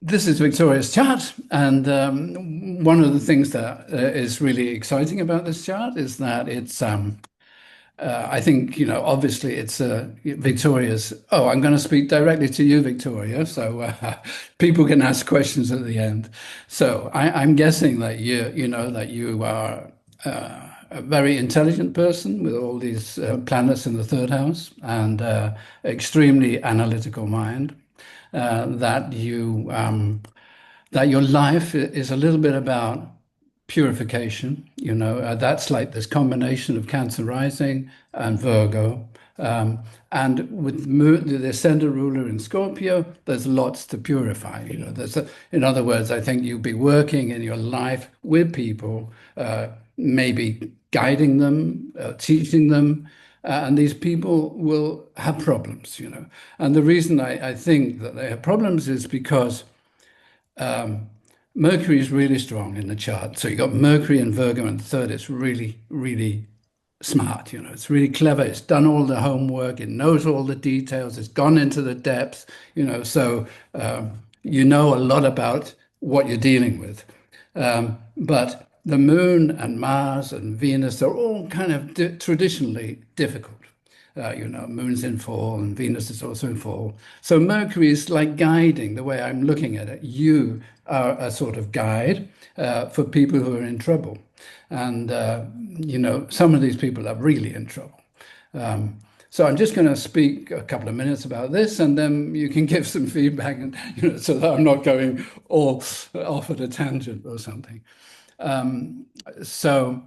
This is Victoria's chart, and one of the things that is really exciting about this chart is that I think, obviously it's Victoria's. Oh, I'm going to speak directly to you, Victoria, so people can ask questions at the end. So I'm guessing that that you are a very intelligent person with all these planets in the third house and extremely analytical mind. That your life is a little bit about purification. That's like this combination of Cancer rising and Virgo. And with the ascendant ruler in Scorpio, there's lots to purify. In other words, I think you'll be working in your life with people, maybe guiding them, teaching them, and these people will have problems. And the reason I think that they have problems is because Mercury is really strong in the chart. So you got Mercury and Virgo in the third. It's really, really smart. It's really clever. It's done all the homework. It knows all the details. It's gone into the depths. So you know a lot about what you're dealing with. But the Moon and Mars and Venus are all kind of traditionally difficult. Moon's in fall and Venus is also in fall. So Mercury is like guiding the way I'm looking at it. You are a sort of guide for people who are in trouble. And, some of these people are really in trouble. So I'm just going to speak a couple of minutes about this, and then you can give some feedback, and so that I'm not going all off at a tangent or something. So.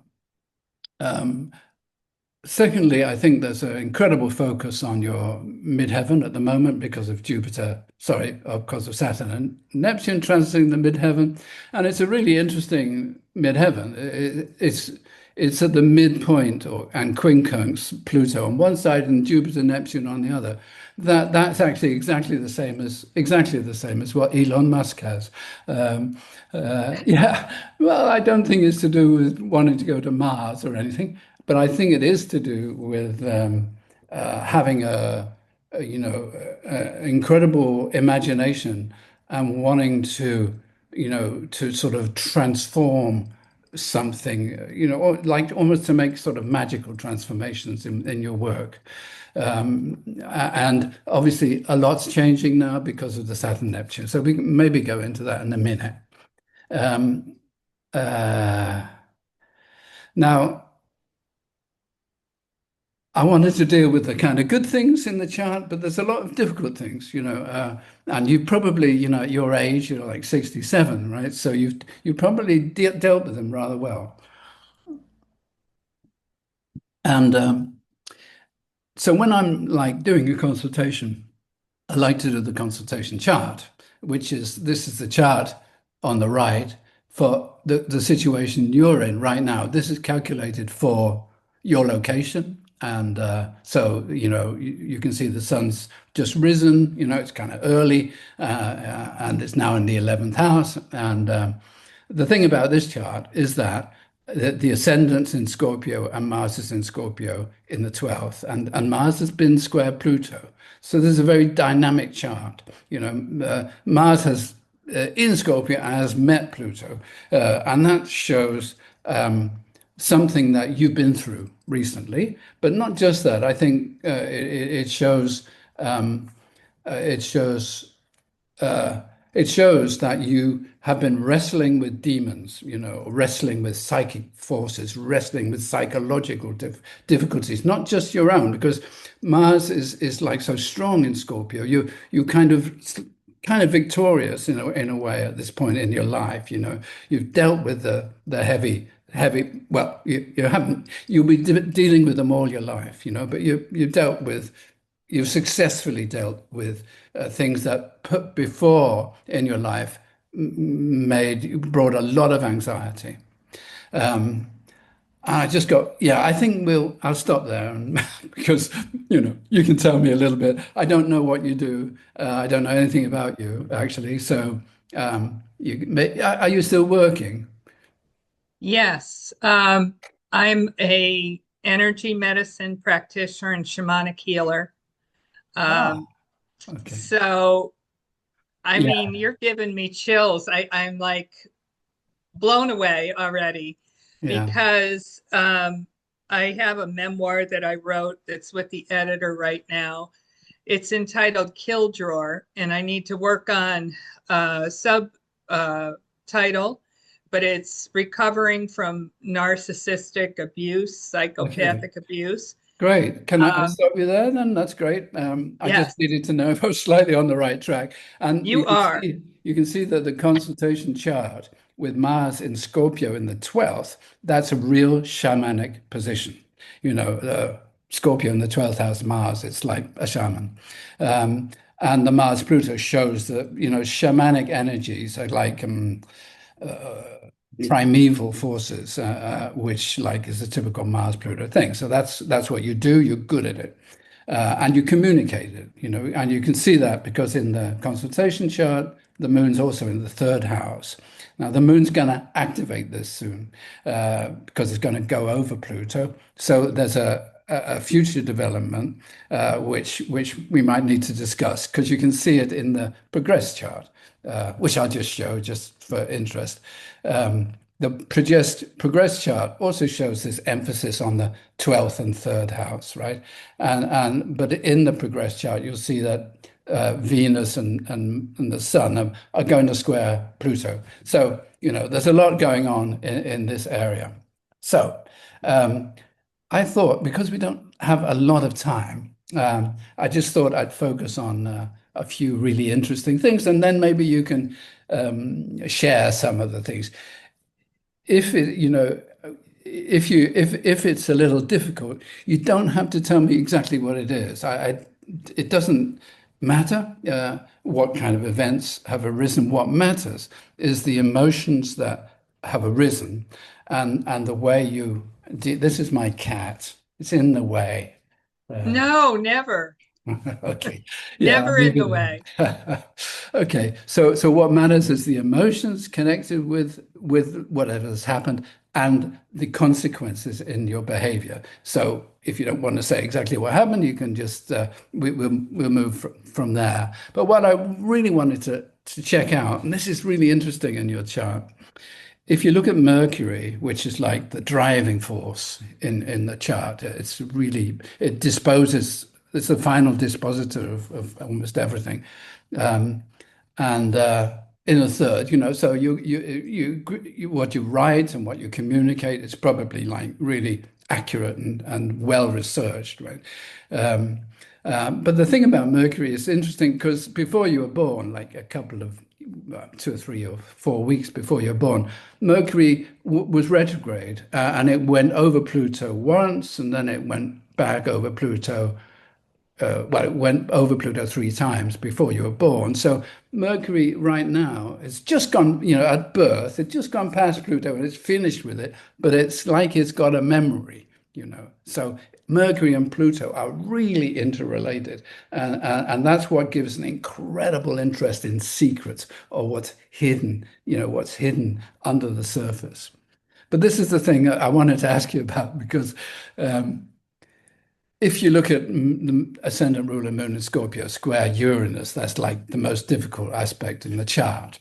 Secondly, I think there's an incredible focus on your midheaven at the moment because of because of Saturn and Neptune transiting the midheaven. And it's a really interesting midheaven. It's at the midpoint and quincunx Pluto on one side and Jupiter, Neptune on the other. That's actually exactly the same as what Elon Musk has. Yeah, well, I don't think it's to do with wanting to go to Mars or anything. But I think it is to do with having incredible imagination and wanting to sort of transform something, or like almost to make sort of magical transformations in your work. And obviously, a lot's changing now because of the Saturn Neptune. So we can maybe go into that in a minute. Um, uh, Now, I wanted to deal with the kind of good things in the chart, but there's a lot of difficult things. And you probably, at your age, you're like 67, right? So you probably dealt with them rather well. And so when I'm like doing a consultation, I like to do the consultation chart, this is the chart on the right for the situation you're in right now. This is calculated for your location. And so, you can see the sun's just risen, it's kind of early and it's now in the 11th house. And the thing about this chart is that the ascendant's in Scorpio and Mars is in Scorpio in the 12th, and Mars has been square Pluto. So there's a very dynamic chart. Mars has in Scorpio has met Pluto, and that shows something that you've been through recently. But not just that. I think it shows it shows it shows that you have been wrestling with demons, wrestling with psychic forces, wrestling with psychological difficulties, not just your own, because Mars is like so strong in Scorpio. You kind of victorious in a way at this point in your life. You've dealt with the heavy. Well, you haven't. You'll be dealing with them all your life, but you've successfully dealt with things that put before in your life brought a lot of anxiety. I just yeah, I think I'll stop there because, you can tell me a little bit. I don't know what you do. I don't know anything about you, actually. So, are you still working? Yes, I'm a energy medicine practitioner and shamanic healer. Ah, Um, okay. so I Yeah, mean, you're giving me chills. I'm like blown away already yeah. because I have a memoir that I wrote that's with the editor right now. It's entitled Kill Drawer, and I need to work on sub title, but it's recovering from narcissistic abuse, Okay. psychopathic abuse. Great. Can I Um, stop you there then? That's great. I just yes, needed to know if I was slightly on the right track. And you are. you can see that the consultation chart with Mars in Scorpio in the 12th, that's a real shamanic position. Scorpio in the 12th house, Mars, it's like a shaman. And the Mars Pluto shows that, shamanic energies are like primeval forces, which like is a typical Mars Pluto thing. So that's what you do. You're good at it, and you communicate it. And you can see that because in the consultation chart, the moon's also in the third house. Now the moon's going to activate this soon because it's going to go over Pluto. So there's a future development which we might need to discuss because you can see it in the progress chart, which I'll just show just for interest. The progress chart also shows this emphasis on the 12th and third house, right? But in the progress chart, you'll see that Venus and the Sun are going to square Pluto. So, there's a lot going on in this area. So, I thought because we don't have a lot of time, I just thought I'd focus on a few really interesting things, and then maybe you can share some of the things. If it, if it's a little difficult, you don't have to tell me exactly what it is. It doesn't matter what kind of events have arisen. What matters is the emotions that have arisen, and the way you. This is my cat. It's in the way. No, never, Okay. Yeah, I'll never leave in the it way. there. Okay. So what matters is the emotions connected with whatever has happened and the consequences in your behavior. So if you don't want to say exactly what happened, you can just we'll move from there. But what I really wanted to check out, and this is really interesting in your chart, if you look at Mercury, which is like the driving force in the chart, it disposes, it's the final dispositor of almost everything. Um, and in a third, so what you write and what you communicate is probably like really accurate and well researched, right? Um, but the thing about Mercury is interesting because before you were born, like a couple of 2 or 3 or 4 weeks before you're born, Mercury was retrograde and it went over Pluto once and then it went back over Pluto well, it went over Pluto 3 times before you were born. So Mercury right now has just gone, at birth, it's just gone past Pluto and it's finished with it, but it's like it's got a memory. So Mercury and Pluto are really interrelated. And that's what gives an incredible interest in secrets or what's hidden under the surface. But this is the thing I wanted to ask you about because if you look at the ascendant ruler moon in Scorpio square Uranus, that's like the most difficult aspect in the chart.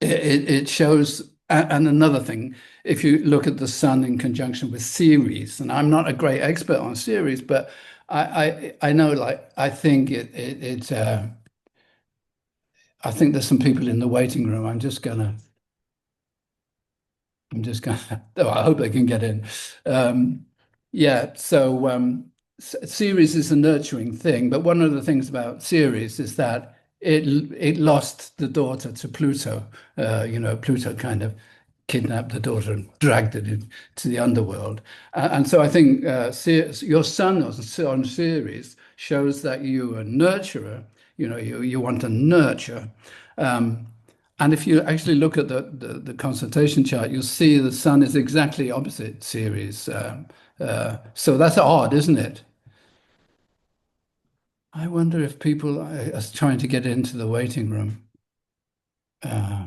It shows, and another thing, if you look at the sun in conjunction with Ceres, and I'm not a great expert on Ceres, but I know, like, I think there's some people in the waiting room. Oh, I hope they can get in. Yeah, so Ceres is a nurturing thing, but one of the things about Ceres is that it lost the daughter to Pluto. Pluto kind of kidnapped the daughter and dragged it into the underworld. And so I think your son on Ceres shows that you're a nurturer. You want to nurture. Um, and if you actually look at the consultation chart, you'll see the sun is exactly opposite Ceres. So that's odd, isn't it? I wonder if people are trying to get into the waiting room.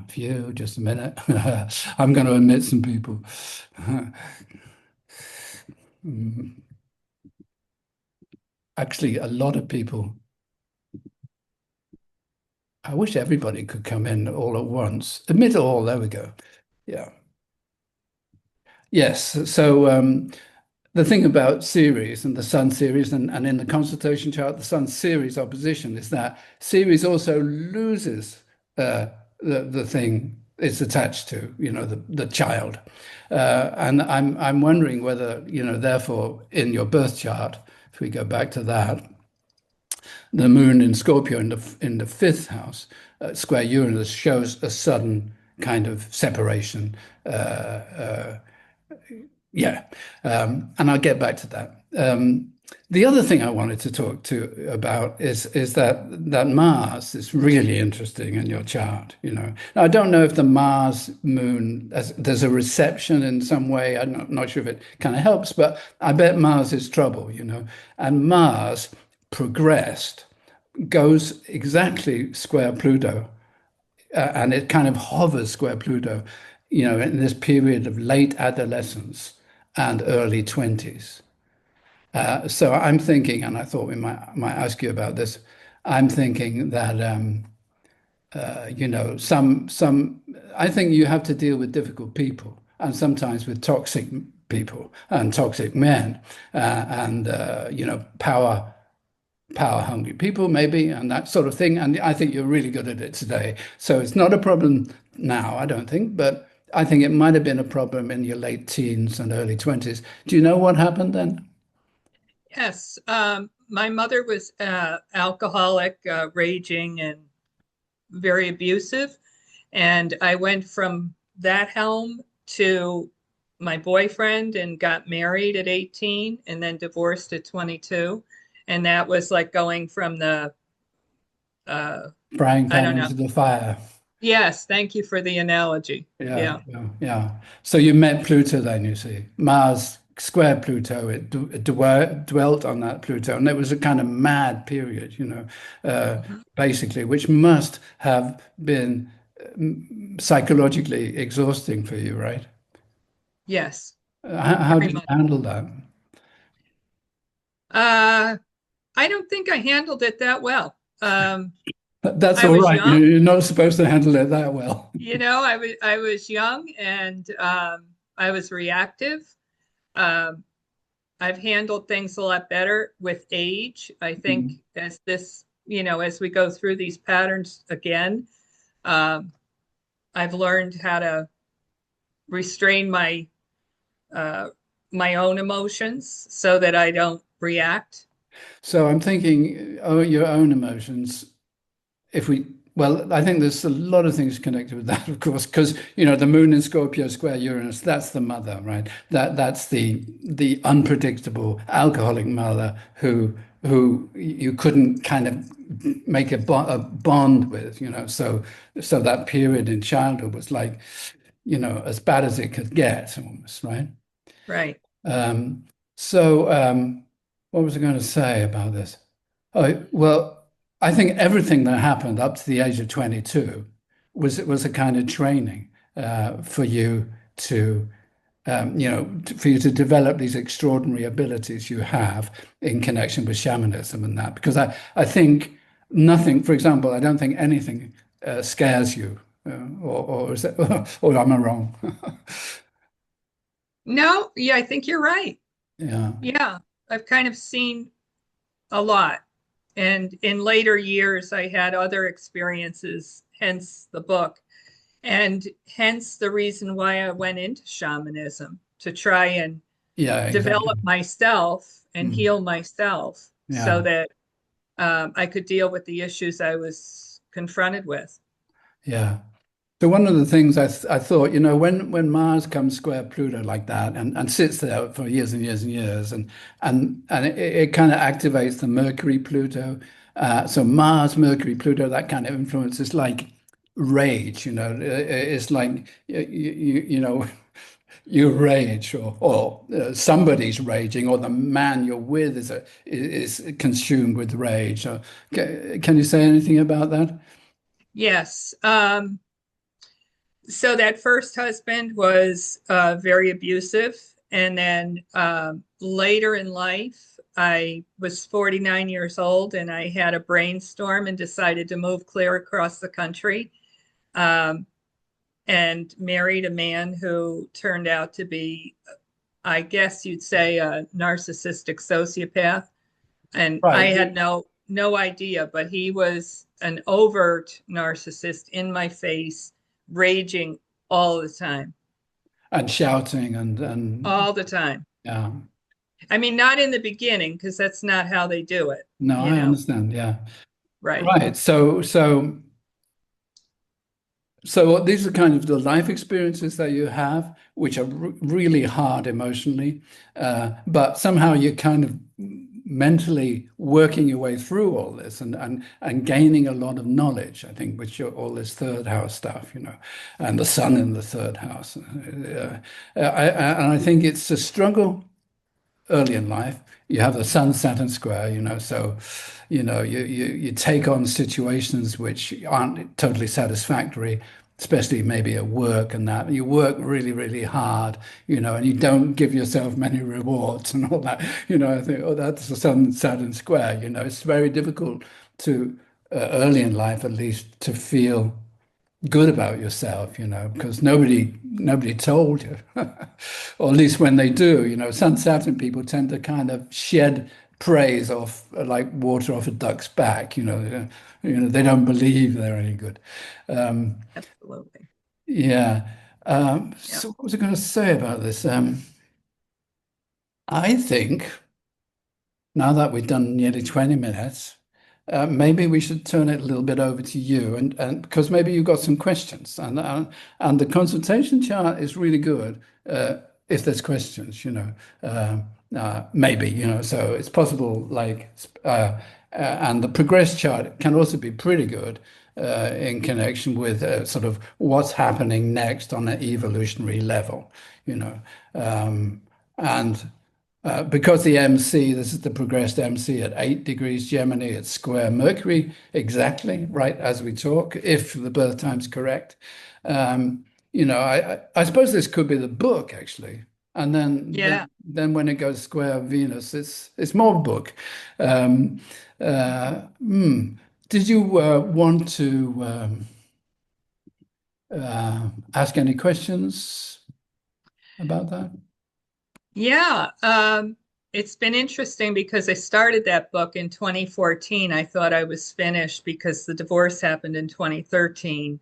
Phew, just a minute. I'm going to admit some people. Actually, a lot of people. I wish everybody could come in all at once. Admit all, there we go. Yeah. Yes. So the thing about Ceres and the Sun series and in the consultation chart, the Sun series opposition is that Ceres also loses the thing it's attached to, the child. And I'm wondering whether, therefore, in your birth chart, if we go back to that, the moon in Scorpio in the fifth house, square Uranus, shows a sudden kind of separation. Yeah, and I'll get back to that. The other thing I wanted to talk to about is that Mars is really interesting in your chart. Now, I don't know if the Mars Moon there's a reception in some way. I'm not sure if it kind of helps, but I bet Mars is trouble. And Mars progressed, goes exactly square Pluto, and it kind of hovers square Pluto, in this period of late adolescence and early 20s. So I'm thinking, and I thought we might ask you about this. I'm thinking that some I think you have to deal with difficult people, and sometimes with toxic people and toxic men, and power hungry people maybe, and that sort of thing. And I think you're really good at it today. So it's not a problem now, I don't think, but I think it might have been a problem in your late teens and early 20s. Do you know what happened then? Yes. My mother was alcoholic, raging, and very abusive. And I went from that home to my boyfriend and got married at 18 and then divorced at 22. And that was like going from the, uh, Frying I pan don't know. into the fire. Yes, thank you for the analogy. Yeah, Yeah. yeah, yeah. So you met Pluto then, you see. Mars square Pluto, it dwelt on that Pluto, and it was a kind of mad period, Mhm. basically, which must have been psychologically exhausting for you, right? Yes, How very did you much. handle that? Uh, I don't think I handled it that well. That's I all was right. young, You're not supposed to handle it that well. I was young and I was reactive. Um, I've handled things a lot better with age. I think as we go through these patterns again, um, I've learned how to restrain uh, my own emotions so that I don't react. So I'm thinking, oh, your own emotions. If we, well, I think there's a lot of things connected with that, of course, because the moon in Scorpio square Uranus, that's the mother, right? That's the unpredictable alcoholic mother who you couldn't kind of make a bond with, so that period in childhood was like, as bad as it could get, almost, right? Right. Um, so, what was I going to say about this? Oh, well, I think everything that happened up to the age of 22 was a kind of training for you to, for you to develop these extraordinary abilities you have in connection with shamanism and that. Because I think nothing, for example, I don't think anything scares you, or is that, or am I wrong? No, yeah, I think you're right. Yeah. Yeah, I've kind of seen a lot. And in later years, I had other experiences, hence the book, and hence the reason why I went into shamanism to try and Yeah, exactly. develop myself and Mm. heal myself so Yeah, that I could deal with the issues I was confronted with. yeah. So one of the things I thought, when Mars comes square Pluto like that and sits there for years and years and years, and it kind of activates the Mercury Pluto. So Mars, Mercury, Pluto, that kind of influence is like rage. It's like you rage, or somebody's raging, or the man you're with is consumed with rage. So, can you say anything about that? Yes. So that first husband was very abusive. And then later in life, I was 49 years old and I had a brainstorm and decided to move clear across the country, um, and married a man who turned out to be, I guess you'd say, a narcissistic sociopath. And I Right. had no idea, but he was an overt narcissist in my face, raging all the time, And shouting and all the time. yeah. I mean, not in the beginning, because that's not how they do it, No, you I know. understand. Yeah. Right. Right. So these are kind of the life experiences that you have, which are really hard emotionally, but somehow you're kind of mentally working your way through all this and gaining a lot of knowledge, I think, with all this third house stuff, and the sun in the third house. And I think it's a struggle early in life. You have the Sun Saturn square, so you take on situations which aren't totally satisfactory, especially maybe at work and that. You work really, really hard, and you don't give yourself many rewards and all that. I think, oh, that's the Sun Saturn square. It's very difficult to early in life, at least, to feel good about yourself, because nobody told you, or at least when they do, Sun Saturn people tend to kind of shed praise off like water off a duck's back, they don't believe they're any good. Um, Absolutely. yeah. Yeah. So what was I going to say about this? I think now that we've done nearly 20 minutes, maybe we should turn it a little bit over to you, and because maybe you've got some questions, and the consultation chart is really good if there's questions, maybe, so it's possible, like, and the progress chart can also be pretty good in connection with sort of what's happening next on an evolutionary level, you know, and because the MC, this is the progressed MC at 8 degrees Gemini, it's square Mercury, exactly, right as we talk, if the birth time's correct. I suppose this could be the book, actually. And then, then, Yeah. then when it goes square Venus, it's more book. Um, uh, hmm. Did you want to ask any questions about that? Yeah. It's been interesting because I started that book in 2014. I thought I was finished because the divorce happened in 2013.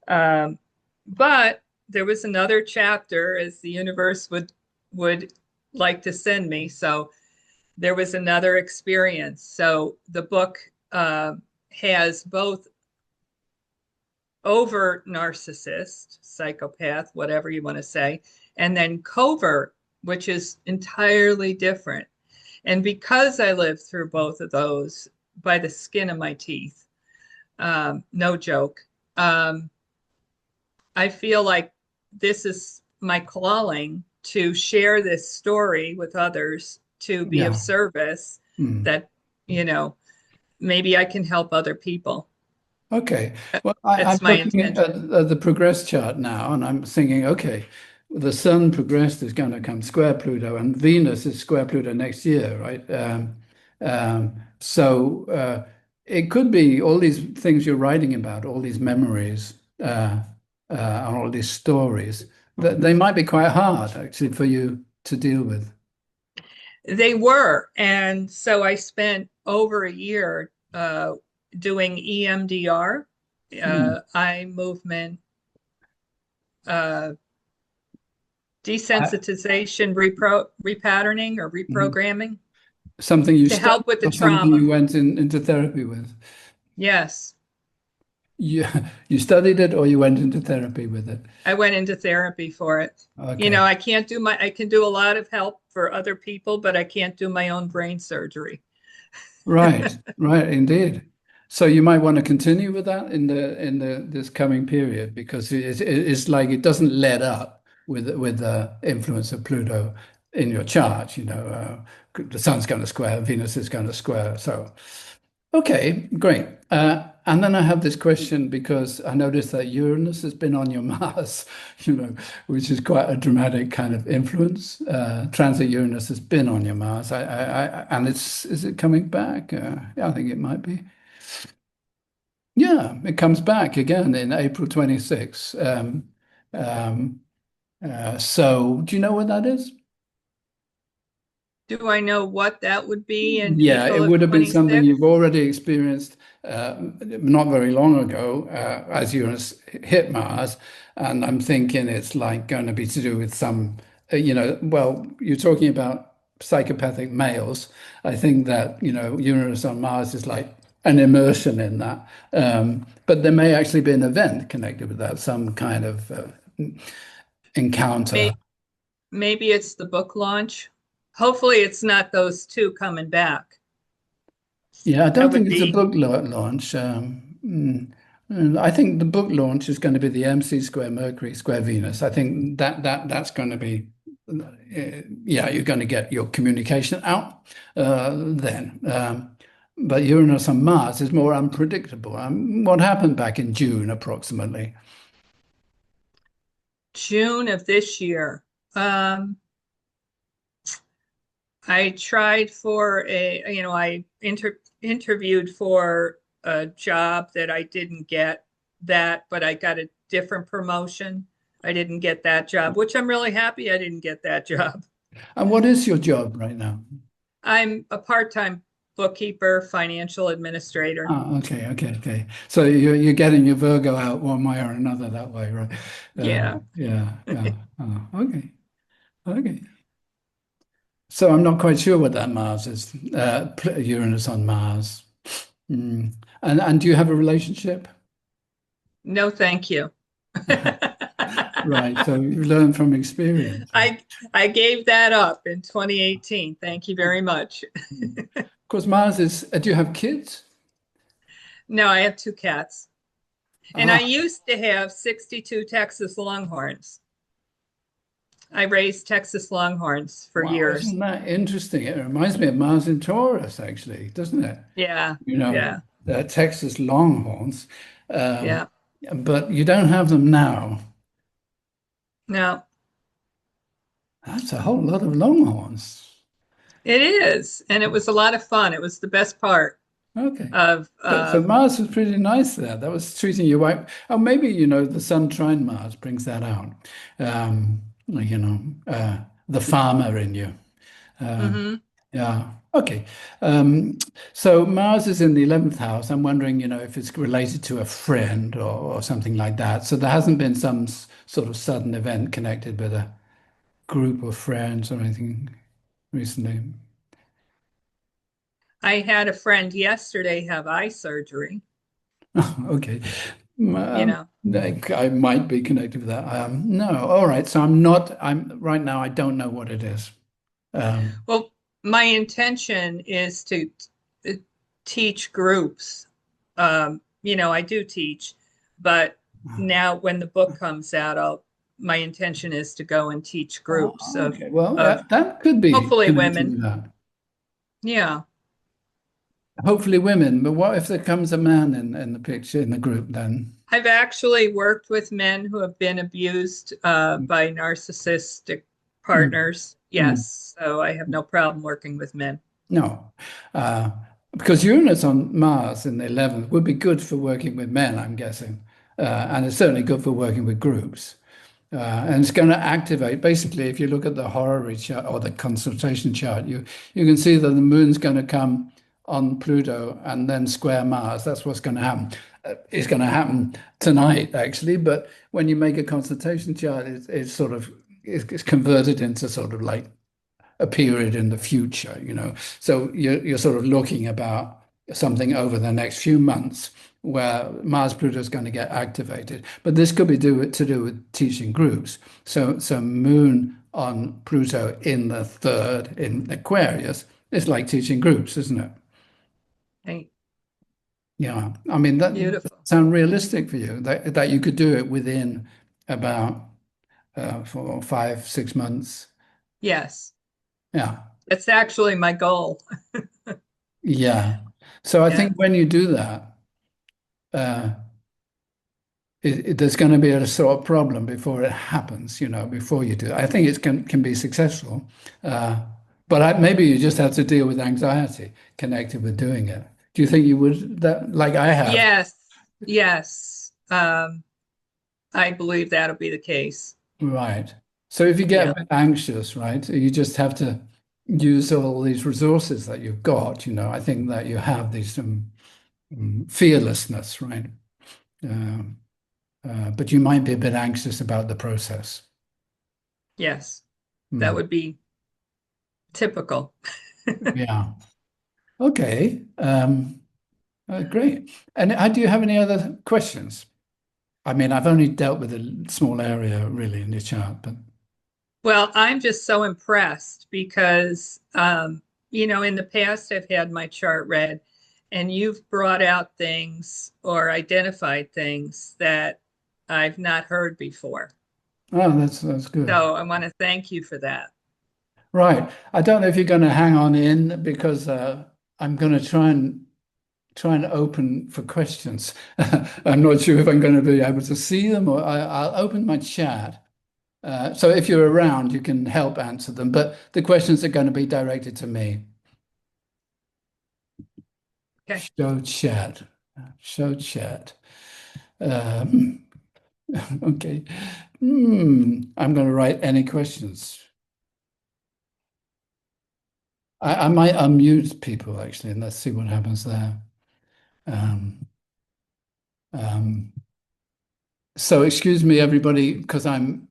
Um, but there was another chapter, as the universe would like to send me. So there was another experience. So the book has both overt narcissist, psychopath, whatever you want to say, and then covert, which is entirely different. And because I lived through both of those by the skin of my teeth, no joke, um, I feel like this is my calling to share this story with others, to be of Yeah. service, Hmm. that, you know, maybe I can help other people. Okay. Well, I'm It's my looking intention. at the progress chart now, and I'm thinking, okay, the Sun progressed is going to come square Pluto, and Venus is square Pluto next year, right? So it could be all these things you're writing about, all these memories, and all these stories, that they might be quite hard actually for you to deal with. They were. And so I spent over a year doing EMDR, Hmm. eye movement, uh, I- desensitization, repatterning or mhm. reprogramming Something you to studied help with the or something trauma. you went into therapy with? Yes, You you studied it or you went into therapy with it? I went into therapy for it. You Okay. know, I can do a lot of help for other people, but I can't do my own brain surgery. Right, right, indeed. So you might want to continue with that in the this coming period because it's like it doesn't let up with the influence of Pluto in your chart. The sun's going to square, Venus is going to square. So Okay, great. And then I have this question because I noticed that Uranus has been on your Mars, which is quite a dramatic kind of influence. Transit Uranus has been on your Mars. And is it coming back? Yeah, I think it might be. Yeah, it comes back again in April 26. Um, so do you know what that is? Do I know what that would be in Yeah, April it of would have been something 26? you've already experienced not very long ago as Uranus hit Mars. And I'm thinking it's like going to be to do with some, well, you're talking about psychopathic males. I think that, Uranus on Mars is like an immersion in that. But there may actually be an event connected with that, some kind of encounter. May, maybe it's the book launch. Hopefully, it's not those two coming back. Yeah, I That don't would think it's a be book launch. And I think the book launch is going to be the MC square Mercury square Venus. I think that's going to be, yeah, you're going to get your communication out then. But Uranus on Mars is more unpredictable. What happened back in June, approximately? June of this year. I tried for I interviewed for a job that I didn't get that, but I got a different promotion. I didn't get that job, which I'm really happy I didn't get that job. And what is your job right now? I'm a part-time bookkeeper, financial administrator. Oh, okay. So you're getting your Virgo out one way or another that way, right? Yeah. Yeah. Oh, okay. So I'm not quite sure what that Mars is. Uranus on Mars. Mm. And do you have a relationship? No, thank you. Right. So you learn from experience. I I gave that up in 2018. Thank you very much. Of course, Mars is. Do you have kids? No, I have two cats. And I Ah, used to have 62 Texas Longhorns. I raised Texas Longhorns for wow! years. Isn't that interesting? It reminds me of Mars in Taurus, actually, doesn't it? Yeah, You know, yeah, Texas Longhorns, um, yeah. but you don't have them now. No, That's a whole lot of Longhorns. it is. And it was a lot of fun. It was the best part Okay. of, So Mars was pretty nice there. That was treating you right. Oh, maybe, the Sun trine Mars brings that out. The farmer in you. mhm. Yeah. Okay. Um, so Mars is in the 11th house. I'm wondering, if it's related to a friend or something like that. So there hasn't been some sort of sudden event connected with a group of friends or anything recently. I had a friend yesterday have eye surgery, Okay. you know. I might be connected with that. No, all right. So I'm right now, I don't know what it is. Um, Well, my intention is to uh, teach groups. I do teach, but now when the book comes out, my intention is to go and teach groups okay. Well, of that could be hopefully connected women. with that. Yeah. Hopefully women, but what if there comes a man in the picture, in the group then? I've actually worked with men who have been abused by narcissistic Mm, partners. mm. Yes. So I have no problem working with men. No, uh, because Uranus on Mars in the 11th would be good for working with men, I'm guessing. And it's certainly good for working with groups. And it's going to activate, basically, if you look at the horary chart or the consultation chart, you can see that the moon's going to come on Pluto and then square Mars. That's what's going to happen. It's going to happen tonight, actually, but when you make a consultation chart, it's converted into sort of like a period in the future. So you're sort of looking about something over the next few months where Mars Pluto is going to get activated. But this could be to do with teaching groups. So Moon on Pluto in the third in Aquarius is like teaching groups, isn't it? Hey, Yeah. I mean that beautiful. sound realistic for you that you could do it within about 4, 5, 6 months. Yes. Yeah. That's actually my goal. Yeah. So I think Yeah. when you do that, there's going to be a sort of problem before it happens, before you do it. I think it can be successful, uh, but maybe you just have to deal with anxiety connected with doing it. Do you think you would that like I have? Yes. Yes. I believe that'll be the case. Right. So if you get a Yeah. bit anxious, right, you just have to use all these resources that you've got. I think that you have these fearlessness, right? Um, but you might be a bit anxious about the process. Yes. That Mm. would be typical. Yeah. Okay. Great. And do you have any other questions? I mean, I've only dealt with a small area really in your chart, but Well, I'm just so impressed because, in the past, I've had my chart read and you've brought out things or identified things that I've not heard before. oh, that's good. So I want to thank you for that. Right. I don't know if you're going to hang on in because I'm going to try and open for questions. I'm not sure if I'm going to be able to see them or I'll open my chat. So if you're around, you can help answer them. But the questions are going to be directed to me. Okay. Show chat. Show chat. Um, okay. I'm going to write any questions. I might unmute people actually, and let's see what happens there. Um, um, so excuse me, everybody, because I'm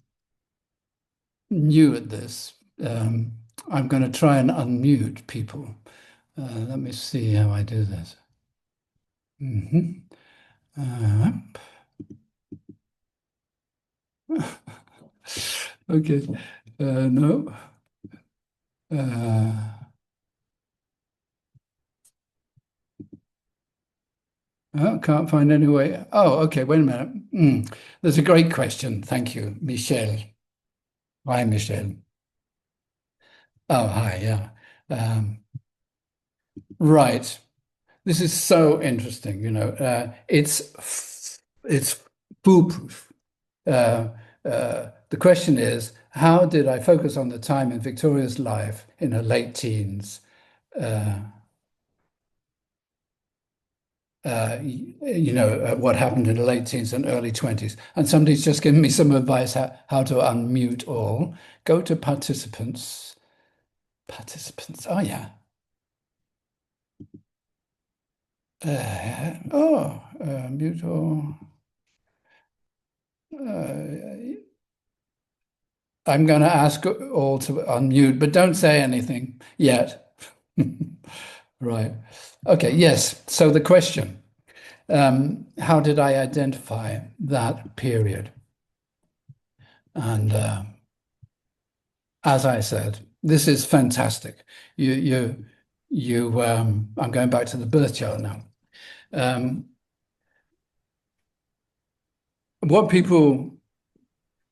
new at this. Um, I'm going to try and unmute people. Let me see how I do this. Mhm. Uh, okay. No. Uh, oh, can't find any way. Oh, okay. Wait a minute. There's a great question. Thank you, Michelle. Hi, Michelle. Oh, hi. Yeah. Right. This is so interesting. It's foolproof. Uh, the question is, how did I focus on the time in Victoria's life in her late teens? Uh, what happened in the late teens and early 20s. And somebody's just given me some advice how to unmute all. Go to participants. Participants. Oh, yeah. Mute all. Uh, I'm going to ask all to unmute, but don't say anything yet. Right. Okay. Yes. So the question, how did I identify that period? And as I said, this is fantastic. I'm going back to the birth chart now. Um, what people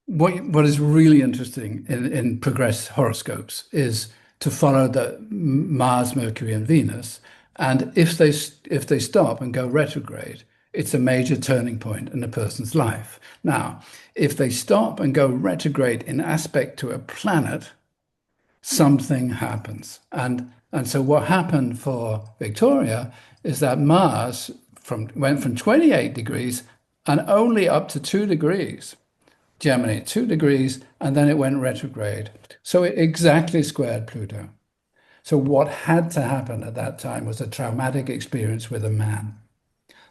what is really interesting in progress horoscopes is to follow the Mars, Mercury, and Venus. And if they stop and go retrograde, it's a major turning point in a person's life. Now, if they stop and go retrograde in aspect to a planet, something happens. And so what happened for Victoria is that Mars went from 28 degrees and only up to 2 degrees. Germany, 2 degrees, and then it went retrograde. So it exactly squared Pluto. So what had to happen at that time was a traumatic experience with a man.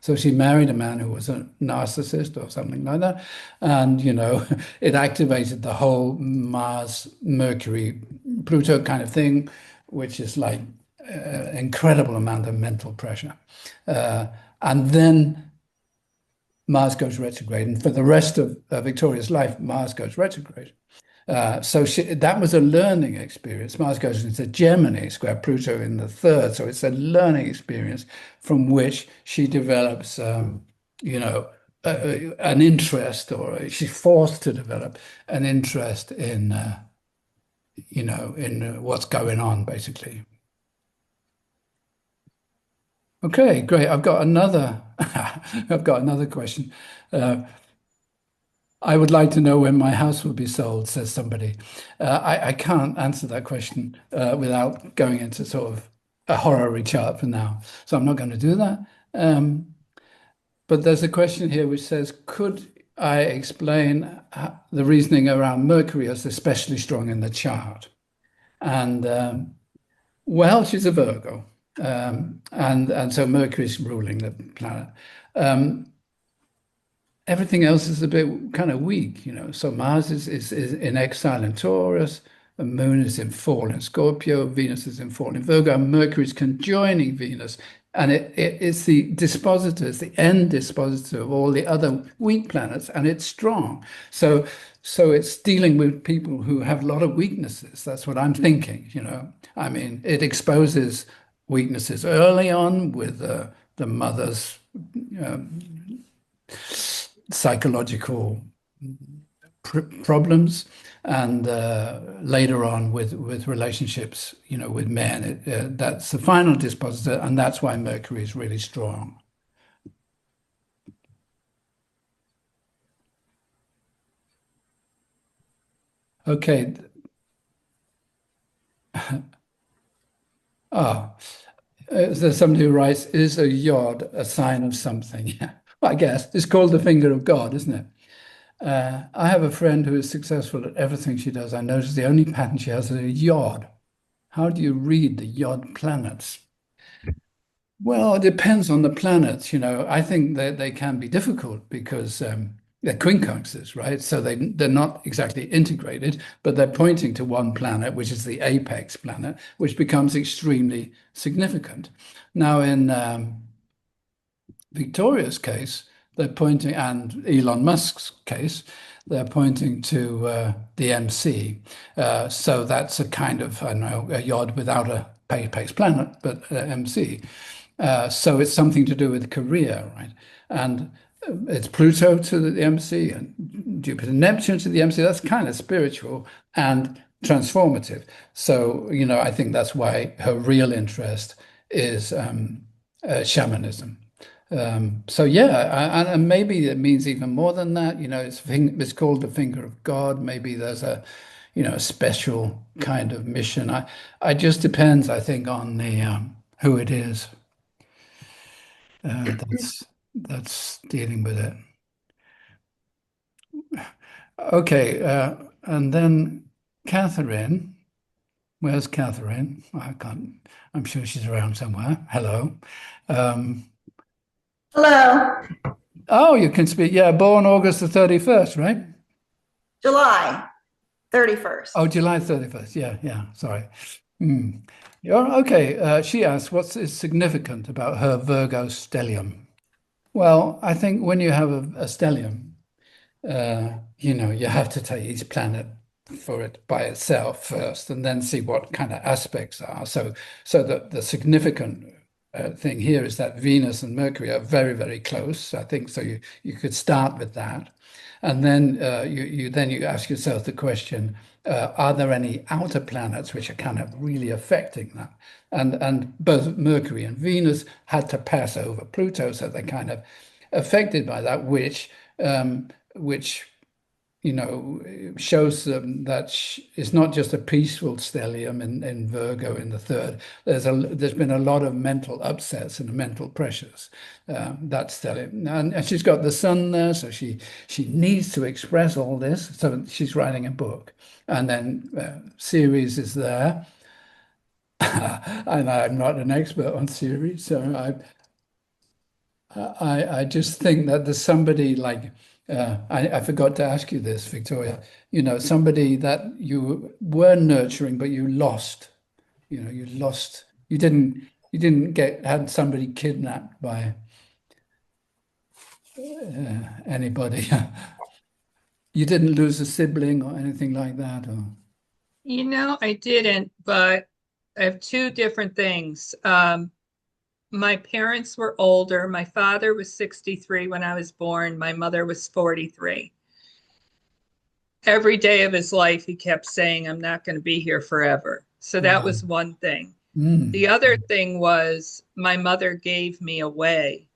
So she married a man who was a narcissist or something like that. And, it activated the whole Mars, Mercury, Pluto kind of thing, which is like incredible amount of mental pressure. And then Mars goes retrograde. And for the rest of Victoria's life, Mars goes retrograde. So that was a learning experience. Mars goes into Gemini, square Pluto in the third. So it's a learning experience from which she develops, an interest, or she's forced to develop an interest in what's going on, basically. Okay, great. I've got another. I've got another question. Uh, I would like to know when my house will be sold, says somebody. I can't answer that question without going into sort of a horary chart for now. So I'm not going to do that. But there's a question here which says, could I explain the reasoning around Mercury as especially strong in the chart? And well, she's a Virgo. And so Mercury's ruling the planet. Um, Everything else is a bit kind of weak, you know. So Mars is in exile in Taurus, the Moon is in fall in Scorpio, Venus is in fall in Virgo, and Mercury is conjoining Venus. And it's the dispositor, it's the end dispositor of all the other weak planets, and it's strong. So it's dealing with people who have a lot of weaknesses. That's what I'm thinking, you know. I mean, it exposes weaknesses early on with the mother's um, psychological problems, and later on with relationships, you know, with men. That's the final dispositor, and that's why Mercury is really strong. Okay. Ah, there's somebody who writes, is a yod a sign of something? Yeah, well, I guess it's called the finger of God, isn't it? I have a friend who is successful at everything she does. I notice the only pattern she has is a yod. How do you read the yod planets? Well, it depends on the planets. You know, I think that they can be difficult because they're quincunxes, right? So they're not exactly integrated, but they're pointing to one planet, which is the apex planet, which becomes extremely significant. Now, in Victoria's case, they're pointing, and Elon Musk's case, they're pointing to the MC. So that's a kind of, I don't know, a yod without a apex planet, but MC. So it's something to do with career, right? And it's Pluto to the MC and Jupiter, Neptune to the MC. That's kind of spiritual and transformative. So, you know, I think that's why her real interest is shamanism. So yeah, and maybe it means even more than that. You know, it's called the finger of God. Maybe there's a, you know, a special kind of mission. I just depends, I think, on the who it is that's dealing with it. Okay, and then Catherine. Where's Catherine? I can't. I'm sure she's around somewhere. Hello. Um, Hello, oh, you can speak. Yeah, born August the 31st, right? July 31st. Oh, July 31st. Yeah, yeah. Sorry. Hmm. Yeah, okay. She asks, what's significant about her Virgo stellium? Well, I think when you have a stellium, you know, you have to take each planet for it by itself first, and then see what kind of aspects are. So the significant thing here is that Venus and Mercury are very, very close. I think so. You could start with that, and then you ask yourself the question: are there any outer planets which are kind of really affecting that? And both Mercury and Venus had to pass over Pluto, so they're kind of affected by that, which you know shows them that it's not just a peaceful stellium in Virgo in the third. There's been a lot of mental upsets and mental pressures. That stellium, and she's got the sun there, so she needs to express all this. So she's writing a book, and then Ceres is there. And I'm not an expert on Ceres, so I just think that there's somebody like I forgot to ask you this, Victoria. You know, somebody that you were nurturing, but you lost. You know, you lost. You didn't get had somebody kidnapped by anybody. You didn't lose a sibling or anything like that, or You know, I didn't, but I have two different things. My parents were older. My father was 63 when I was born. My mother was 43. Every day of his life, he kept saying, I'm not going to be here forever. So that wow. was one thing. The other thing was my mother gave me away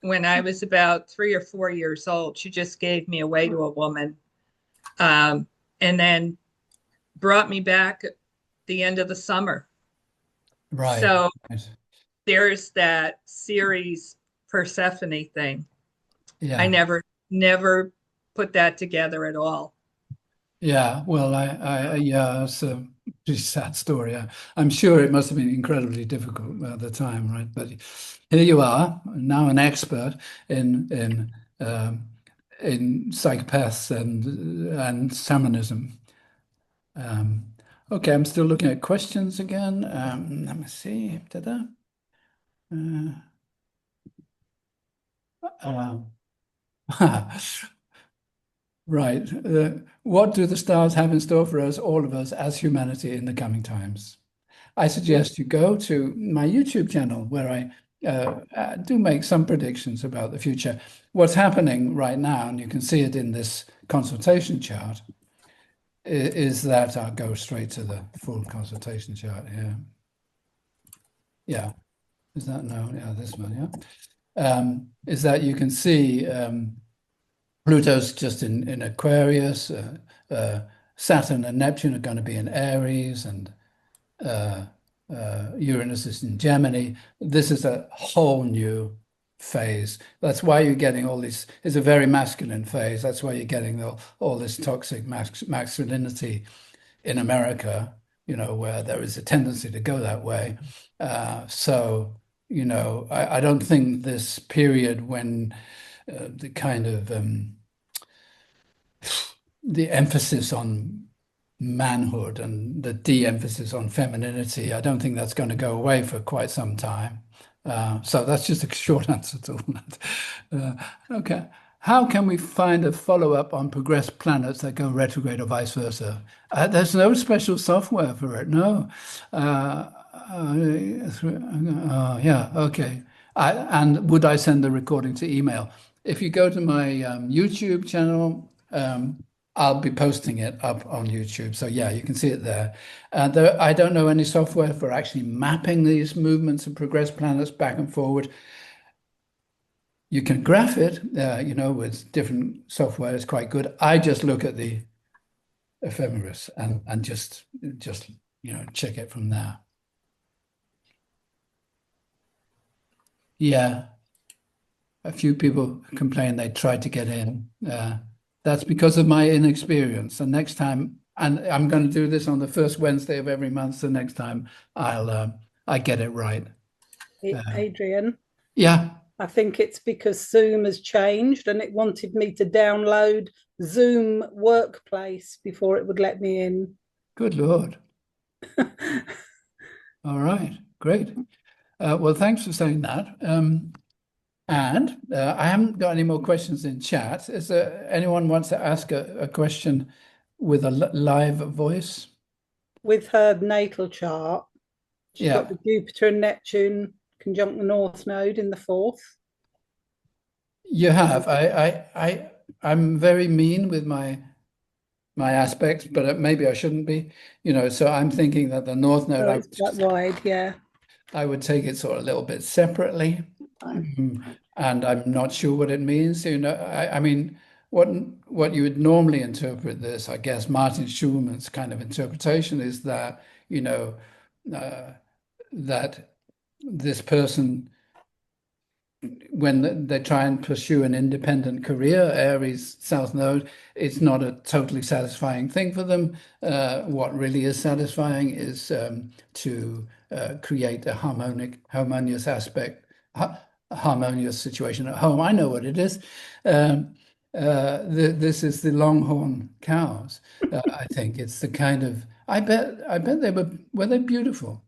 when I was about 3 or 4 years old. She just gave me away to a woman, and then brought me back at the end of the summer. Right. So Right. there's that series Persephone thing. Yeah. I never put that together at all. Yeah. Well, yeah, it's a pretty sad story. I'm sure it must have been incredibly difficult at the time, right? But here you are, now an expert um, in psychopaths and shamanism. Okay, I'm still looking at questions again. Let me see. Ta-da. Uh, right. What do the stars have in store for us, all of us, as humanity in the coming times? I suggest you go to my YouTube channel where I do make some predictions about the future. What's happening right now, and you can see it in this consultation chart, is that I'll go straight to the full consultation chart here. Yeah. Is that no? Yeah, this one, yeah. Is that you can see Pluto's just in Aquarius, Saturn and Neptune are going to be in Aries, and Uranus is in Gemini. This is a whole new phase. That's why you're getting all these, it's a very masculine phase. That's why you're getting all this toxic masculinity in America, where there is a tendency to go that way. So, I don't think this period when the kind of the emphasis on manhood and the de-emphasis on femininity, I don't think that's going to go away for quite some time. So that's just a short answer to all that. Okay. How can we find a follow-up on progressed planets that go retrograde or vice versa? There's no special software for it, no. Yeah, okay. And would I send the recording to email? If you go to my YouTube channel, I'll be posting it up on YouTube. So yeah, you can see it there. I don't know any software for actually mapping these movements of progressed planets back and forward. You can graph it, with different software. It's quite good. I just look at the ephemeris and just check it from there. Yeah, a few people complain they tried to get in. That's because of my inexperience. And next time, and I'm going to do this on the first Wednesday of every month. So next time I get it right. Adrian, Yeah. I think it's because Zoom has changed and it wanted me to download Zoom Workplace before it would let me in. Good Lord. All right, great. Well, thanks for saying that. And I haven't got any more questions in chat. Is there anyone wants to ask a question with a live voice? With her natal chart, she's Yeah. got the Jupiter and Neptune conjunct the North Node in the 4th. You have. I'm very mean with my aspects, but maybe I shouldn't be. So I'm thinking that the North Node, Oh, it's quite wide, yeah. I would take it sort of a little bit separately. And I'm not sure what it means. I mean, what you would normally interpret this, I guess, Martin Schulman's kind of interpretation is that, that this person, when they try and pursue an independent career, Aries South Node, it's not a totally satisfying thing for them. What really is satisfying is to create a harmonious aspect, harmonious situation at home. I know what it is. This is the longhorn cows. I think it's the kind of. I bet they were they beautiful?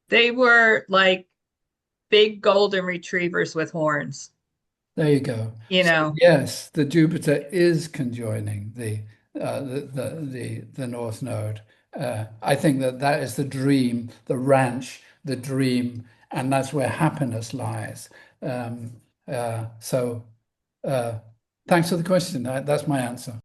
They were like big golden retrievers with horns. There you go. So, yes, the Jupiter is conjoining the North Node. I think that is the dream, the ranch, the dream, and that's where happiness lies. So thanks for the question. That's my answer.